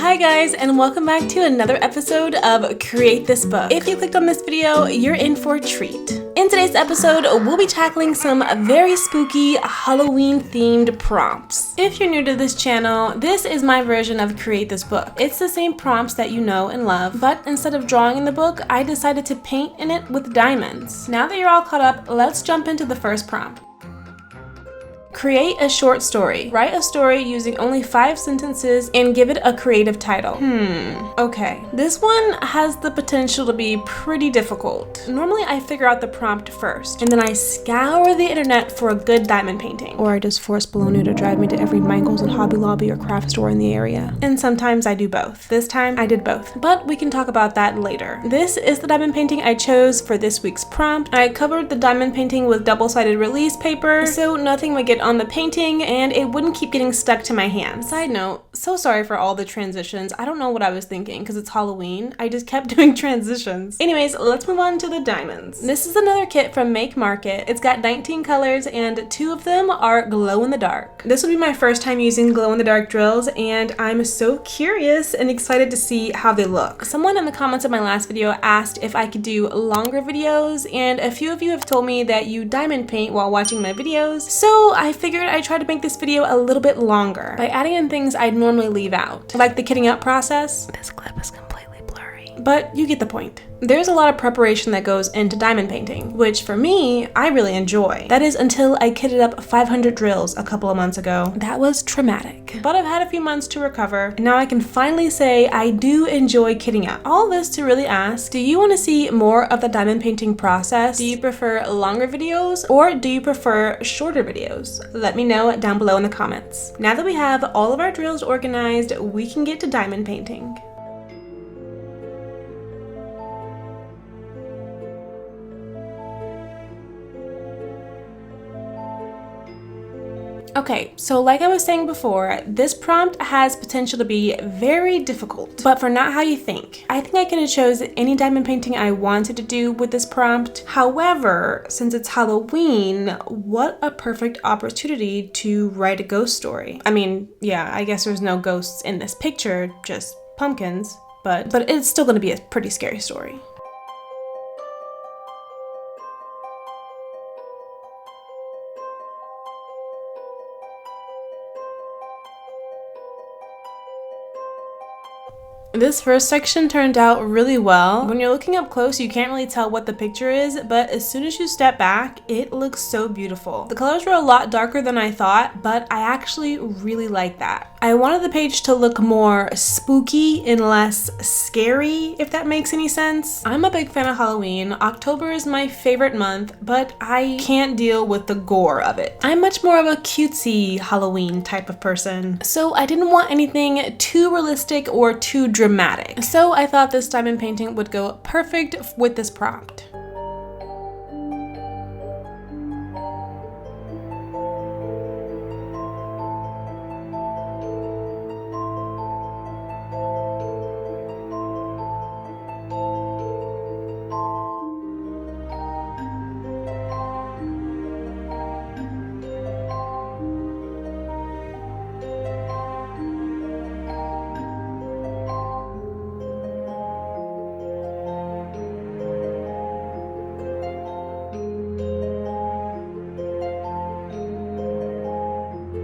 Hi guys, and welcome back to another episode of Create This Book. If you clicked on this video, you're in for a treat. In today's episode, we'll be tackling some very spooky Halloween themed prompts. If you're new to this channel, this is my version of Create This Book. It's the same prompts that you know and love, but instead of drawing in the book, I decided to paint in it with diamonds. Now that you're all caught up, let's jump into the first prompt. Create a short story. Write a story using only 5 sentences and give it a creative title. Okay. This one has the potential to be pretty difficult. Normally I figure out the prompt first, and then I scour the internet for a good diamond painting. Or I just force Bologna to drive me to every Michael's and Hobby Lobby or craft store in the area. And sometimes I do both. This time I did both, but we can talk about that later. This is the diamond painting I chose for this week's prompt. I covered the diamond painting with double-sided release paper, so nothing would get on the painting and it wouldn't keep getting stuck to my hand. Side note, so sorry for all the transitions. I don't know what I was thinking because it's Halloween. I just kept doing transitions. Anyways, let's move on to the diamonds. This is another kit from Make Market. It's got 19 colors and 2 of them are glow in the dark. This will be my first time using glow in the dark drills and I'm so curious and excited to see how they look. Someone in the comments of my last video asked if I could do longer videos, and a few of you have told me that you diamond paint while watching my videos, so I figured I'd try to make this video a little bit longer by adding in things I'd normally leave out, like the kitting up process. This clip is completely blurry, but you get the point. There's a lot of preparation that goes into diamond painting, which for me, I really enjoy. That is until I kitted up 500 drills a couple of months ago. That was traumatic. But I've had a few months to recover, and now I can finally say I do enjoy kitting up. All this to really ask, do you want to see more of the diamond painting process? Do you prefer longer videos, or do you prefer shorter videos? Let me know down below in the comments. Now that we have all of our drills organized, we can get to diamond painting. Okay, so like I was saying before, this prompt has potential to be very difficult, but for not how you think. I think I could have chose any diamond painting I wanted to do with this prompt. However, since it's Halloween, what a perfect opportunity to write a ghost story. I mean, yeah, I guess there's no ghosts in this picture, just pumpkins, but it's still gonna be a pretty scary story. This first section turned out really well. When you're looking up close, you can't really tell what the picture is, but as soon as you step back, it looks so beautiful. The colors were a lot darker than I thought, but I actually really like that. I wanted the page to look more spooky and less scary, if that makes any sense. I'm a big fan of Halloween. October is my favorite month, but I can't deal with the gore of it. I'm much more of a cutesy Halloween type of person, so I didn't want anything too realistic or too dramatic. So I thought this diamond painting would go perfect with this prompt.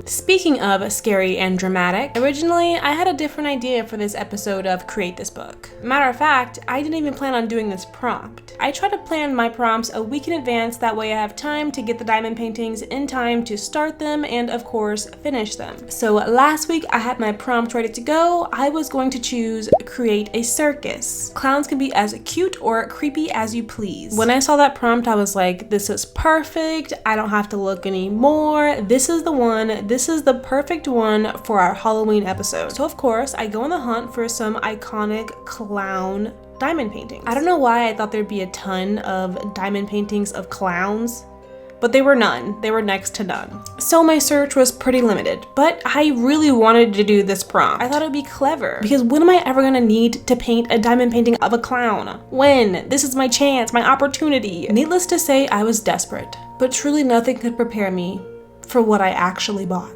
Speaking of scary and dramatic, originally I had a different idea for this episode of Create This Book. Matter of fact, I didn't even plan on doing this prompt. I try to plan my prompts a week in advance, that way I have time to get the diamond paintings in time to start them and of course finish them. So last week I had my prompt ready to go. I was going to choose create a circus. Clowns can be as cute or creepy as you please. When I saw that prompt, I was like, this is perfect. I don't have to look anymore. This is the one. This is the perfect one for our Halloween episode. So of course, I go on the hunt for some iconic clown diamond paintings. I don't know why I thought there'd be a ton of diamond paintings of clowns, but they were none. They were next to none. So my search was pretty limited, but I really wanted to do this prompt. I thought it'd be clever, because when am I ever gonna need to paint a diamond painting of a clown? When? This is my chance, my opportunity. Needless to say, I was desperate, but truly nothing could prepare me for what I actually bought.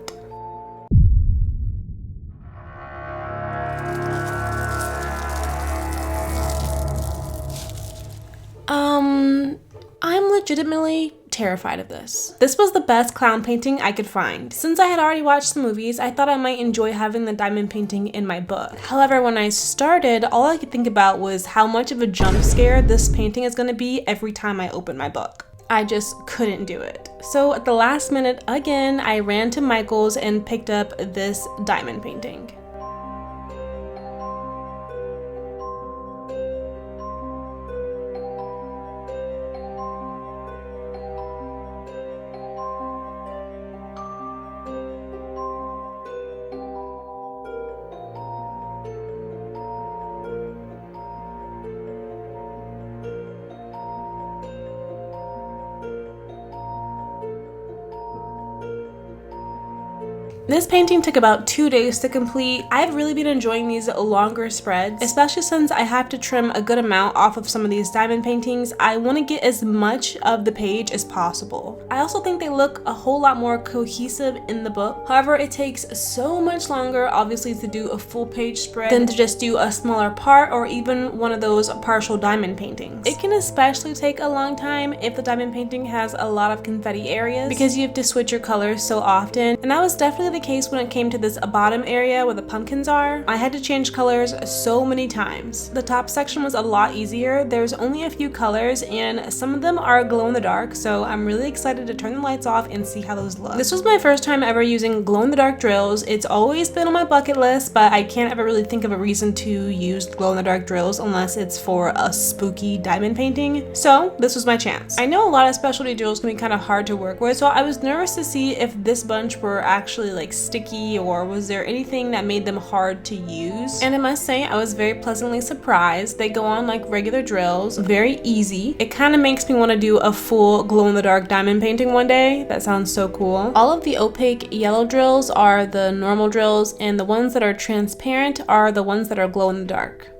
legitimately terrified of this. This was the best clown painting I could find. Since I had already watched the movies, I thought I might enjoy having the diamond painting in my book. However, when I started, all I could think about was how much of a jump scare this painting is going to be every time I open my book. I just couldn't do it. So at the last minute, again, I ran to Michael's and picked up this diamond painting. This painting took about 2 days to complete. I've really been enjoying these longer spreads, especially since I have to trim a good amount off of some of these diamond paintings. I want to get as much of the page as possible. I also think they look a whole lot more cohesive in the book. However, it takes so much longer, obviously, to do a full page spread than to just do a smaller part or even one of those partial diamond paintings. It can especially take a long time if the diamond painting has a lot of confetti areas because you have to switch your colors so often, and that was definitely the case when it came to this bottom area where the pumpkins are. I had to change colors so many times. The top section was a lot easier. There's only a few colors and some of them are glow in the dark, so I'm really excited to turn the lights off and see how those look. This was my first time ever using glow in the dark drills. It's always been on my bucket list, but I can't ever really think of a reason to use glow in the dark drills unless it's for a spooky diamond painting. So this was my chance. I know a lot of specialty drills can be kind of hard to work with, so I was nervous to see if this bunch were actually like sticky or was there anything that made them hard to use. And I must say I was very pleasantly surprised. They go on like regular drills, very easy. It kind of makes me want to do a full glow in the dark diamond painting one day. That sounds so cool. All of the opaque yellow drills are the normal drills and the ones that are transparent are the ones that are glow in the dark.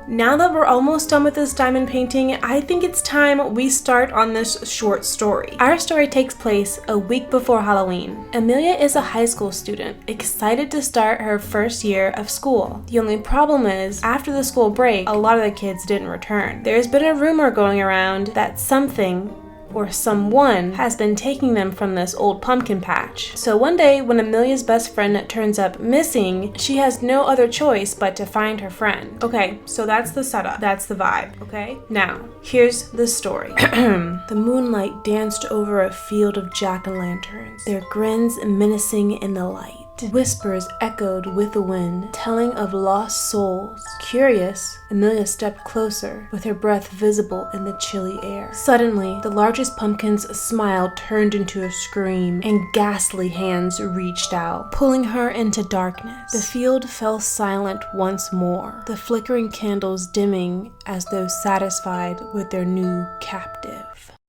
Now that we're almost done with this diamond painting, I think it's time we start on this short story. Our story takes place a week before Halloween. Amelia is a high school student, excited to start her first year of school. The only problem is, after the school break, a lot of the kids didn't return. There's been a rumor going around that something or someone has been taking them from this old pumpkin patch. So one day when Amelia's best friend turns up missing, she has no other choice but to find her friend. Okay, so that's the setup, that's the vibe, okay? Now, here's the story. The moonlight danced over a field of jack-o'-lanterns, their grins menacing in the light. Whispers echoed with the wind, telling of lost souls. Curious, Amelia stepped closer, with her breath visible in the chilly air. Suddenly, the largest pumpkin's smile turned into a scream, and ghastly hands reached out, pulling her into darkness. The field fell silent once more, the flickering candles dimming as though satisfied with their new captive.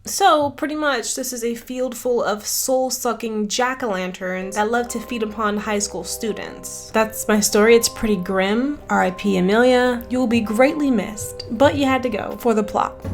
So, pretty much, this is a field full of soul-sucking jack-o'-lanterns that love to feed upon high school students. That's my story. It's pretty grim. R.I.P. Amelia. You will be greatly missed, but you had to go for the plot.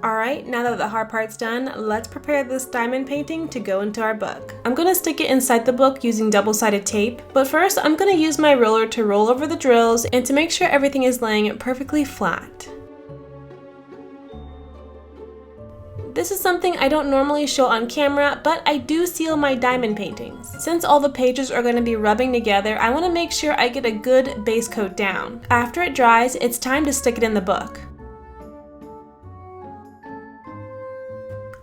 Alright, now that the hard part's done, let's prepare this diamond painting to go into our book. I'm going to stick it inside the book using double-sided tape, but first I'm going to use my roller to roll over the drills and to make sure everything is laying perfectly flat. This is something I don't normally show on camera, but I do seal my diamond paintings. Since all the pages are going to be rubbing together, I want to make sure I get a good base coat down. After it dries, it's time to stick it in the book.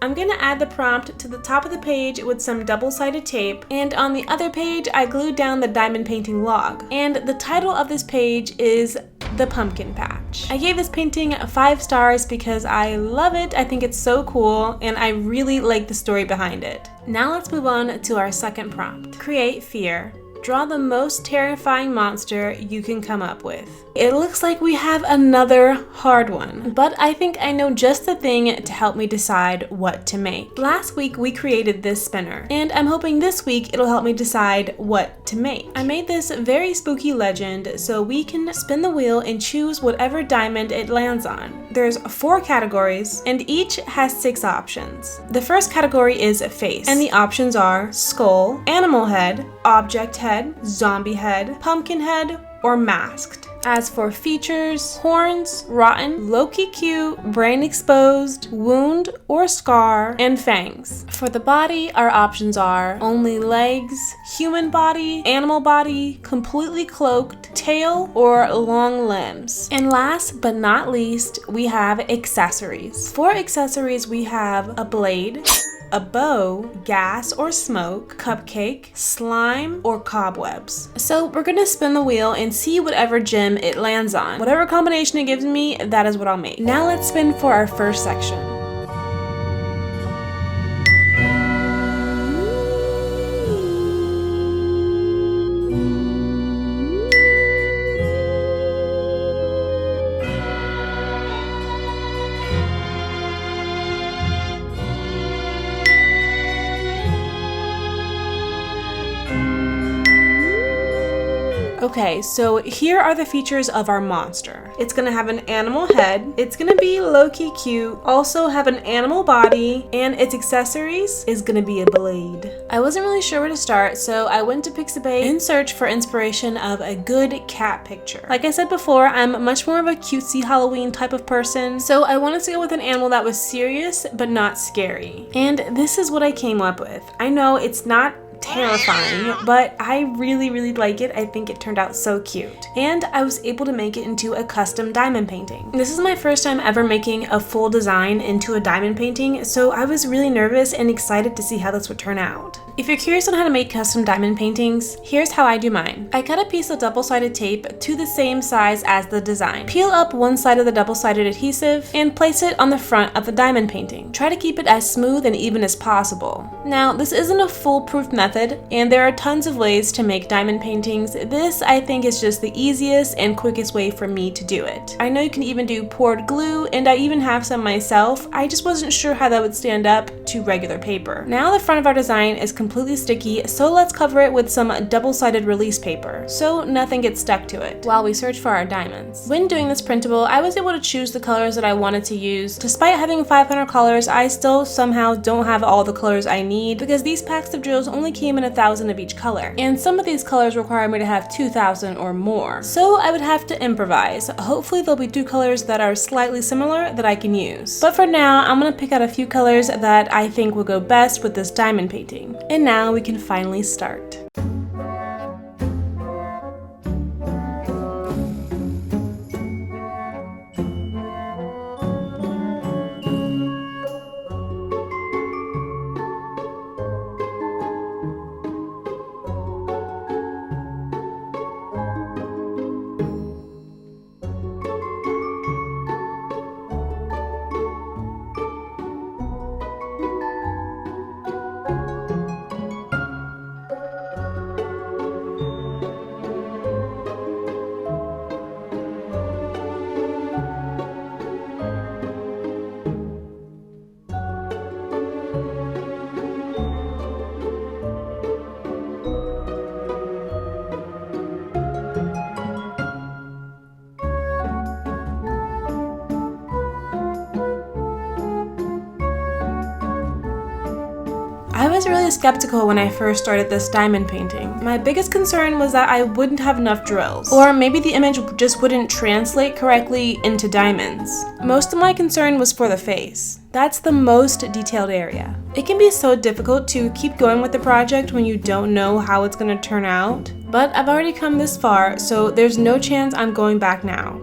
I'm going to add the prompt to the top of the page with some double-sided tape, and on the other page I glued down the diamond painting log. And the title of this page is The Pumpkin Patch. I gave this painting 5 stars because I love it, I think it's so cool, and I really like the story behind it. Now let's move on to our second prompt. Create fear. Draw the most terrifying monster you can come up with. It looks like we have another hard one, but I think I know just the thing to help me decide what to make. Last week we created this spinner, and I'm hoping this week it'll help me decide what to make. I made this very spooky legend so we can spin the wheel and choose whatever diamond it lands on. There's 4 categories, and each has 6 options. The first category is face, and the options are skull, animal head, object head, zombie head, pumpkin head, or masked. As for features, horns, rotten, low-key cute, brain exposed, wound or scar, and fangs. For the body, our options are only legs, human body, animal body, completely cloaked, tail, or long limbs. And last but not least, we have accessories. For accessories, we have a blade, a bow, gas or smoke, cupcake, slime, or cobwebs. So we're gonna spin the wheel and see whatever gem it lands on. Whatever combination it gives me, that is what I'll make. Now let's spin for our first section. Okay, so here are the features of our monster. It's gonna have an animal head, it's gonna be low-key cute, also have an animal body, and its accessories is gonna be a blade. I wasn't really sure where to start, so I went to Pixabay in search for inspiration of a good cat picture. Like I said before, I'm much more of a cutesy Halloween type of person, so I wanted to go with an animal that was serious but not scary. And this is what I came up with. I know it's not terrifying, but I really like it. I think it turned out so cute. And I was able to make it into a custom diamond painting. This is my first time ever making a full design into a diamond painting, so I was really nervous and excited to see how this would turn out. If you're curious on how to make custom diamond paintings, here's how I do mine. I cut a piece of double-sided tape to the same size as the design. Peel up one side of the double-sided adhesive and place it on the front of the diamond painting. Try to keep it as smooth and even as possible. Now, this isn't a foolproof method, and there are tons of ways to make diamond paintings. This, I think, is just the easiest and quickest way for me to do it. I know you can even do poured glue, and I even have some myself. I just wasn't sure how that would stand up to regular paper. Now the front of our design is completely sticky, so let's cover it with some double-sided release paper so nothing gets stuck to it while we search for our diamonds. When doing this printable, I was able to choose the colors that I wanted to use. Despite having 500 colors, I still somehow don't have all the colors I need because these packs of drills only came team in 1,000 of each color, and some of these colors require me to have 2,000 or more. So I would have to improvise. Hopefully there'll be 2 colors that are slightly similar that I can use. But for now, I'm gonna pick out a few colors that I think will go best with this diamond painting. And now we can finally start. I was really skeptical when I first started this diamond painting. My biggest concern was that I wouldn't have enough drills, or maybe the image just wouldn't translate correctly into diamonds. Most of my concern was for the face. That's the most detailed area. It can be so difficult to keep going with the project when you don't know how it's going to turn out, but I've already come this far, so there's no chance I'm going back now.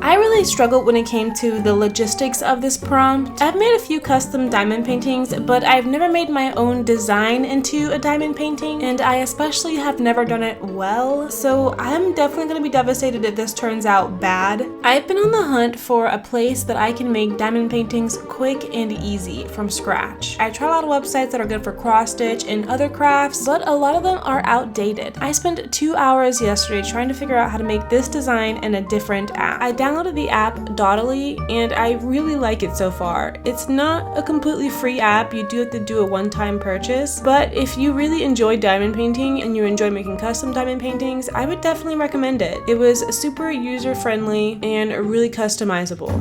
I really struggled when it came to the logistics of this prompt. I've made a few custom diamond paintings, but I've never made my own design into a diamond painting, and I especially have never done it well, so I'm definitely going to be devastated if this turns out bad. I've been on the hunt for a place that I can make diamond paintings quick and easy from scratch. I tried a lot of websites that are good for cross stitch and other crafts, but a lot of them are outdated. I spent 2 hours yesterday trying to figure out how to make this design in a different app. I downloaded the app Dottily, and I really like it so far. It's not a completely free app, you do have to do a one-time purchase, but if you really enjoy diamond painting and you enjoy making custom diamond paintings, I would definitely recommend it. It was super user-friendly and really customizable.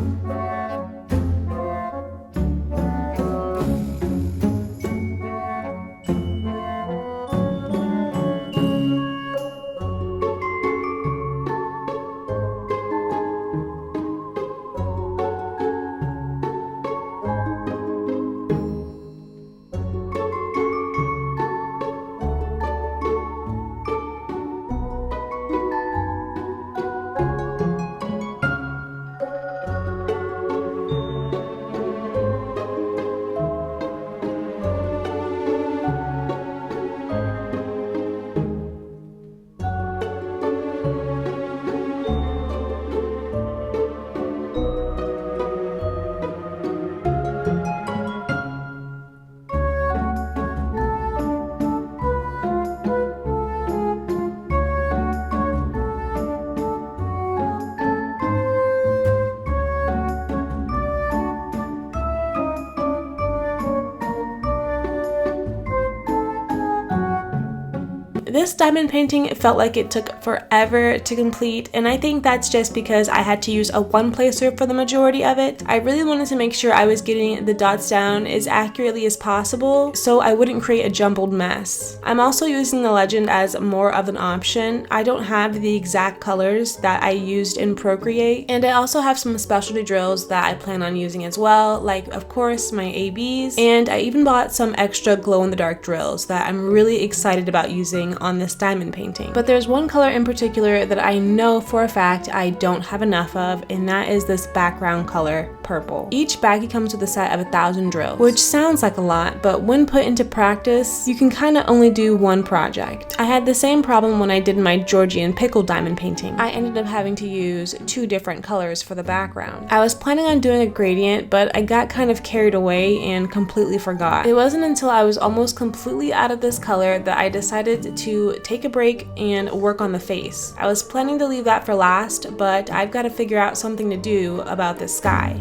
This diamond painting felt like it took forever to complete, and I think that's just because I had to use a one placer for the majority of it. I really wanted to make sure I was getting the dots down as accurately as possible so I wouldn't create a jumbled mess. I'm also using the legend as more of an option. I don't have the exact colors that I used in Procreate, and I also have some specialty drills that I plan on using as well, like of course my ABs, and I even bought some extra glow-in-the-dark drills that I'm really excited about using on this diamond painting. But there's one color in particular that I know for a fact I don't have enough of, and that is this background color, purple. Each baggie comes with a set of 1,000 drills, which sounds like a lot, but when put into practice, you can kind of only do one project. I had the same problem when I did my Georgian pickle diamond painting. I ended up having to use 2 different colors for the background. I was planning on doing a gradient, but I got kind of carried away and completely forgot. It wasn't until I was almost completely out of this color that I decided to take a break and work on the face. I was planning to leave that for last, but I've got to figure out something to do about this sky.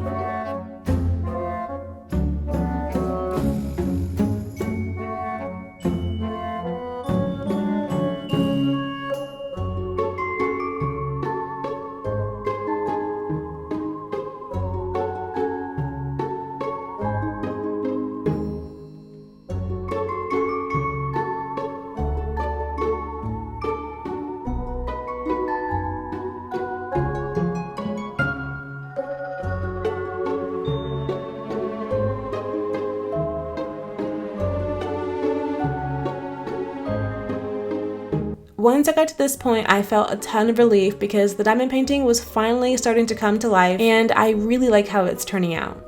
Once I got to this point, I felt a ton of relief because the diamond painting was finally starting to come to life, and I really like how it's turning out.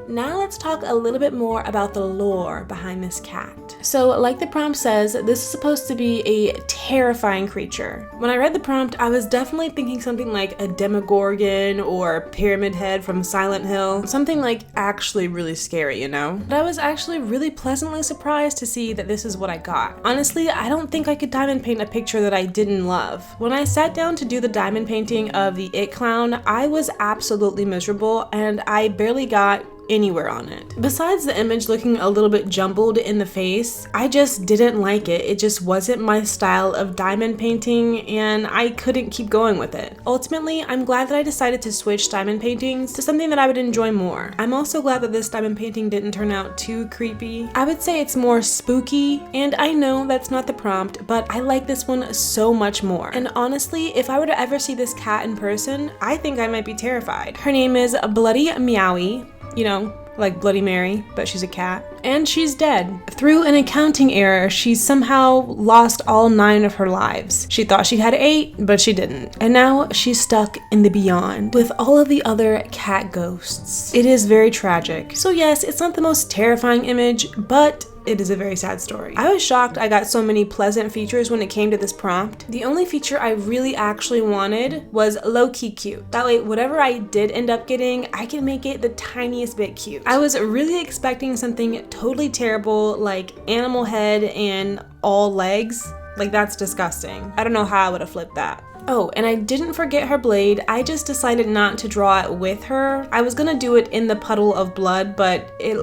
Now let's talk a little bit more about the lore behind this cat. So like the prompt says, this is supposed to be a terrifying creature. When I read the prompt, I was definitely thinking something like a Demogorgon or Pyramid Head from Silent Hill. Something like actually really scary, you know? But I was actually really pleasantly surprised to see that this is what I got. Honestly, I don't think I could diamond paint a picture that I didn't love. When I sat down to do the diamond painting of the It Clown, I was absolutely miserable and I barely got anywhere on it. Besides the image looking a little bit jumbled in the face, I just didn't like it. It just wasn't my style of diamond painting and I couldn't keep going with it. Ultimately, I'm glad that I decided to switch diamond paintings to something that I would enjoy more. I'm also glad that this diamond painting didn't turn out too creepy. I would say it's more spooky, and I know that's not the prompt, but I like this one so much more. And honestly, if I were to ever see this cat in person, I think I might be terrified. Her name is Bloody Meowie. You know, like Bloody Mary, but she's a cat. And she's dead. Through an accounting error, she somehow lost all 9 of her lives. She thought she had 8, but she didn't. And now she's stuck in the beyond with all of the other cat ghosts. It is very tragic. So yes, it's not the most terrifying image, but it is a very sad story. I was shocked I got so many pleasant features when it came to this prompt. The only feature I really actually wanted was low-key cute. That way, whatever I did end up getting, I can make it the tiniest bit cute. I was really expecting something totally terrible, like animal head and all legs. Like, that's disgusting. I don't know how I would have flipped that. Oh, and I didn't forget her blade. I just decided not to draw it with her. I was gonna do it in the puddle of blood, but it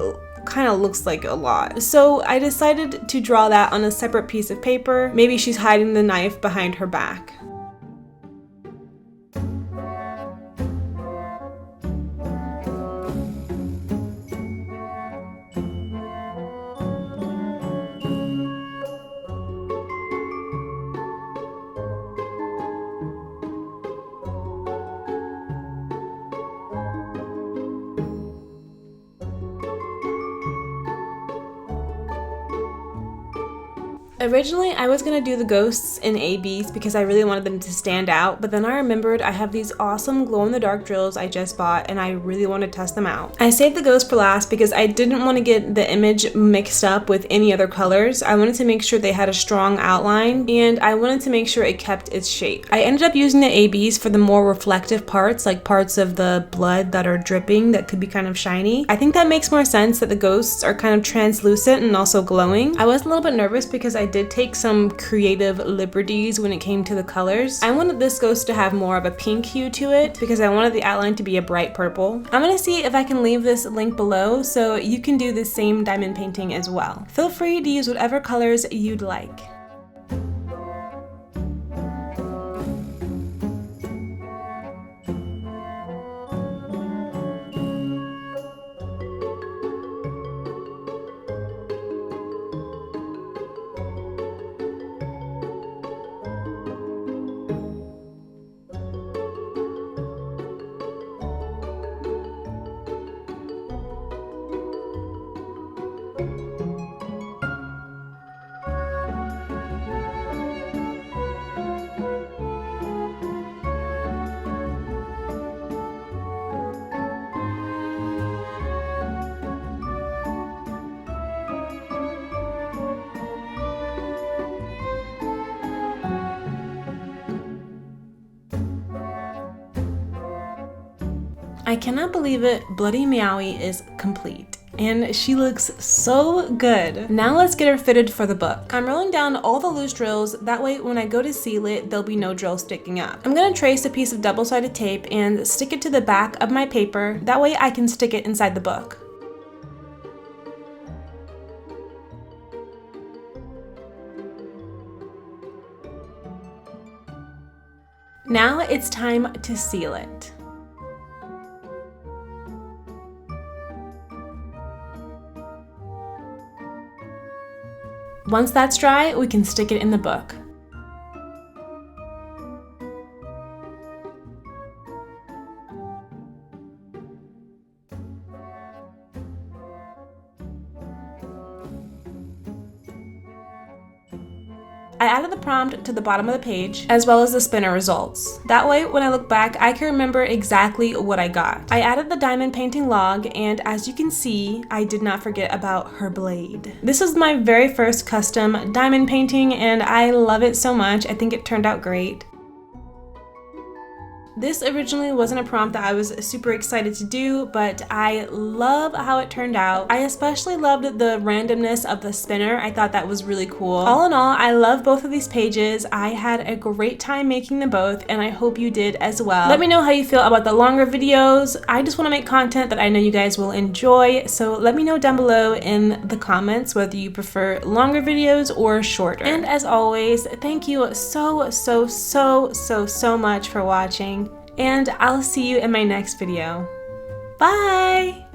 kind of looks like a lot. So I decided to draw that on a separate piece of paper. Maybe she's hiding the knife behind her back. Originally, I was gonna do the ghosts in ABs because I really wanted them to stand out, but then I remembered I have these awesome glow-in-the-dark drills I just bought and I really want to test them out. I saved the ghost for last because I didn't want to get the image mixed up with any other colors. I wanted to make sure they had a strong outline and I wanted to make sure it kept its shape. I ended up using the ABs for the more reflective parts, like parts of the blood that are dripping that could be kind of shiny. I think that makes more sense that the ghosts are kind of translucent and also glowing. I was a little bit nervous because I did take some creative liberties when it came to the colors. I wanted this ghost to have more of a pink hue to it because I wanted the outline to be a bright purple. I'm gonna see if I can leave this link below so you can do the same diamond painting as well. Feel free to use whatever colors you'd like. I cannot believe it, Bloody Meowie is complete. And she looks so good. Now let's get her fitted for the book. I'm rolling down all the loose drills, that way when I go to seal it, there'll be no drill sticking up. I'm gonna trace a piece of double-sided tape and stick it to the back of my paper, that way I can stick it inside the book. Now it's time to seal it. Once that's dry, we can stick it in the book. I added the prompt to the bottom of the page, as well as the spinner results. That way, when I look back, I can remember exactly what I got. I added the diamond painting log, and as you can see, I did not forget about her blade. This was my very first custom diamond painting, and I love it so much. I think it turned out great. This originally wasn't a prompt that I was super excited to do, but I love how it turned out. I especially loved the randomness of the spinner. I thought that was really cool. All in all, I love both of these pages. I had a great time making them both, and I hope you did as well. Let me know how you feel about the longer videos. I just want to make content that I know you guys will enjoy, so let me know down below in the comments whether you prefer longer videos or shorter. And as always, thank you so much for watching. And I'll see you in my next video. Bye!